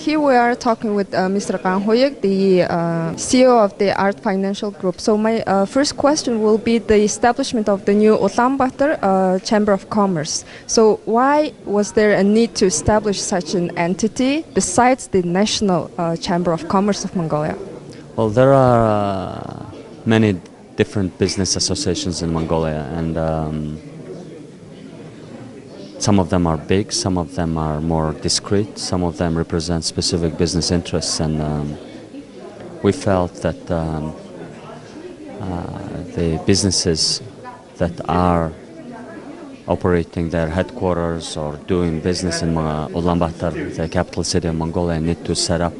Here we are talking with Mr. Gankhuyag, the CEO of the Art Financial Group. So my first question will be the establishment of the new Ulaanbaatar Chamber of Commerce. So why was there a need to establish such an entity besides the National Chamber of Commerce of Mongolia? Well, there are many different business associations in Mongolia, and some of them are big, some of them are more discreet, some of them represent specific business interests, and we felt that the businesses that are operating their headquarters or doing business in Ulaanbaatar, the capital city of Mongolia, need to set up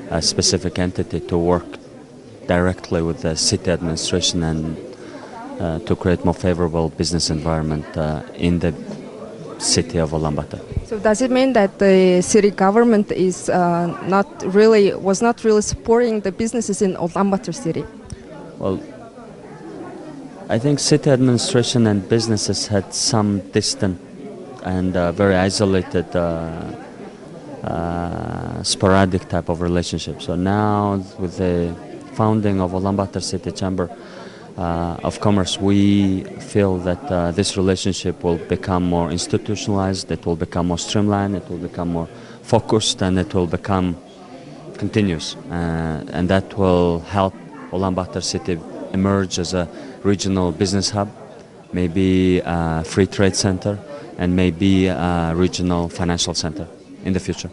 a specific entity to work directly with the city administration and to create more favorable business environment in the city of Ulaanbaatar. So does it mean that the city government was not really supporting the businesses in Ulaanbaatar city? Well, I think city administration and businesses had some distant and very isolated sporadic type of relationship. So now with the founding of Ulaanbaatar City Chamber of Commerce, we feel that this relationship will become more institutionalized, it will become more streamlined, it will become more focused, and it will become continuous. And that will help Ulaanbaatar City emerge as a regional business hub, maybe a free trade center, and maybe a regional financial center in the future.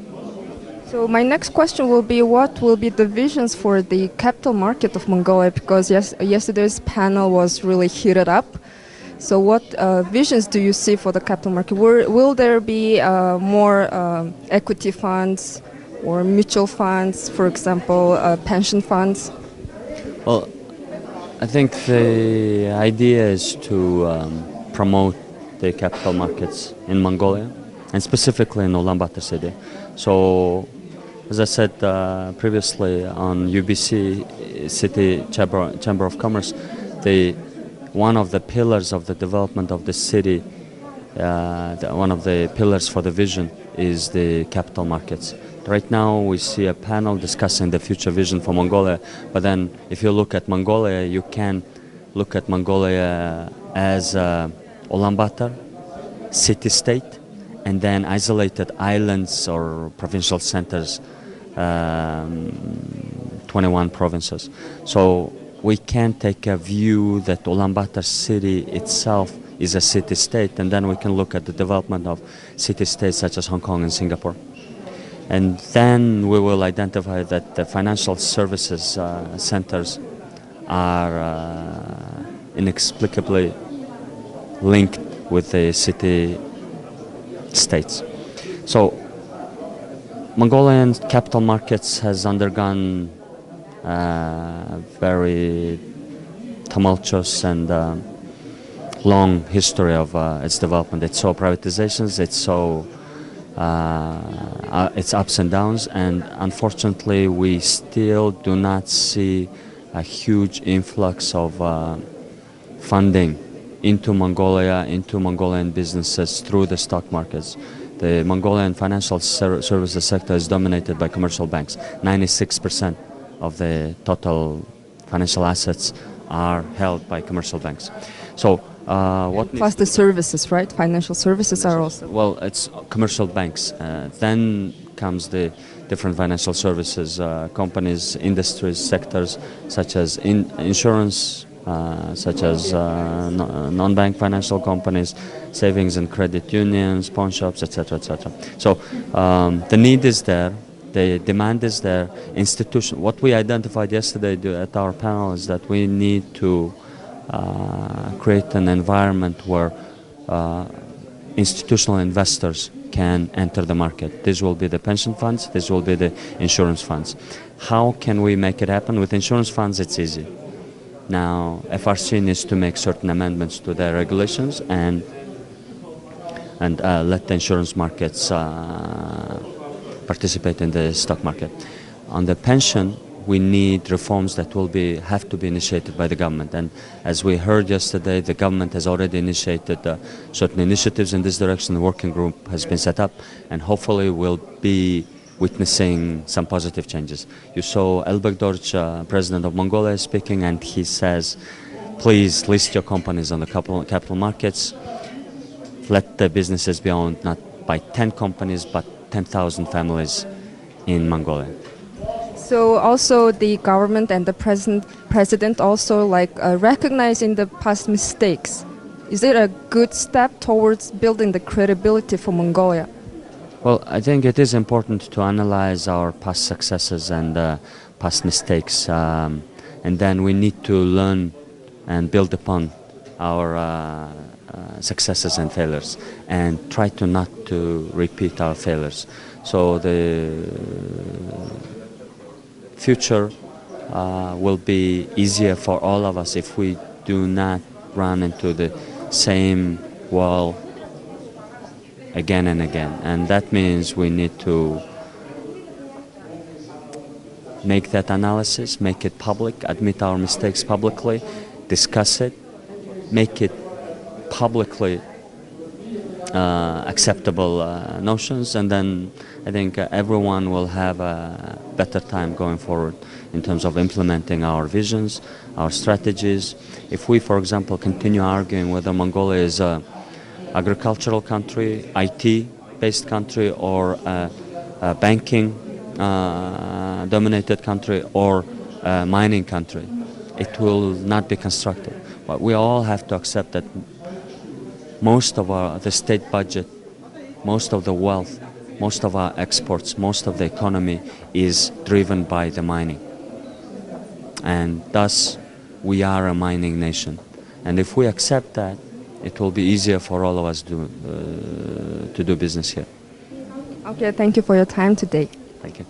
So my next question will be, what will be the visions for the capital market of Mongolia? Because yesterday's panel was really heated up. So what visions do you see for the capital market? Will there be more equity funds or mutual funds, for example, pension funds? Well, I think the idea is to promote the capital markets in Mongolia, and specifically in Ulaanbaatar City. So, as I said previously on UBC City Chamber of Commerce, one of the pillars of the development of the city, one of the pillars for the vision is the capital markets. Right now we see a panel discussing the future vision for Mongolia, but then if you look at Mongolia, you can look at Mongolia as Ulaanbaatar, city-state, and then isolated islands or provincial centers, 21 provinces. So we can take a view that Ulaanbaatar city itself is a city-state, and then we can look at the development of city-states such as Hong Kong and Singapore. And then we will identify that the financial services centers are inexplicably linked with the city-states. So Mongolian capital markets has undergone very tumultuous and long history of its development. It saw privatizations, it saw its ups and downs, and unfortunately we still do not see a huge influx of funding into Mongolia, into Mongolian businesses through the stock markets. The Mongolian financial services sector is dominated by commercial banks. 96% of the total financial assets are held by commercial banks. So plus the services, right? Financial services are also... Well, it's commercial banks. Then comes the different financial services companies, industries, sectors, such as insurance, such as non-bank financial companies, savings and credit unions, pawn shops, etc., etc. So the need is there, the demand is there. What we identified yesterday at our panel is that we need to create an environment where institutional investors can enter the market. This will be the pension funds, this will be the insurance funds. How can we make it happen? With insurance funds, it's easy. Now, FRC needs to make certain amendments to their regulations and let the insurance markets participate in the stock market. On the pension, we need reforms that have to be initiated by the government. And as we heard yesterday, the government has already initiated certain initiatives in this direction. The working group has been set up and hopefully will be witnessing some positive changes. You saw Elbek president of Mongolia, speaking, and he says, please list your companies on the capital markets. Let the businesses be owned not by 10 companies, but 10,000 families in Mongolia. So also the government and the president also like recognizing the past mistakes. Is it a good step towards building the credibility for Mongolia? Well, I think it is important to analyze our past successes and past mistakes, and then we need to learn and build upon our successes and failures, and try to not to repeat our failures. So the future will be easier for all of us if we do not run into the same wall again and again. And that means we need to make that analysis, make it public, admit our mistakes publicly, discuss it, make it publicly acceptable notions, and then I think everyone will have a better time going forward in terms of implementing our visions, our strategies. If we, for example, continue arguing whether Mongolia is an agricultural country, IT-based country, or a banking dominated country, or a mining country, it will not be constructive. But we all have to accept that most of the state budget, most of the wealth, most of our exports, most of the economy is driven by the mining. And thus, we are a mining nation. And if we accept that, it will be easier for all of us to do business here. Okay, thank you for your time today. Thank you.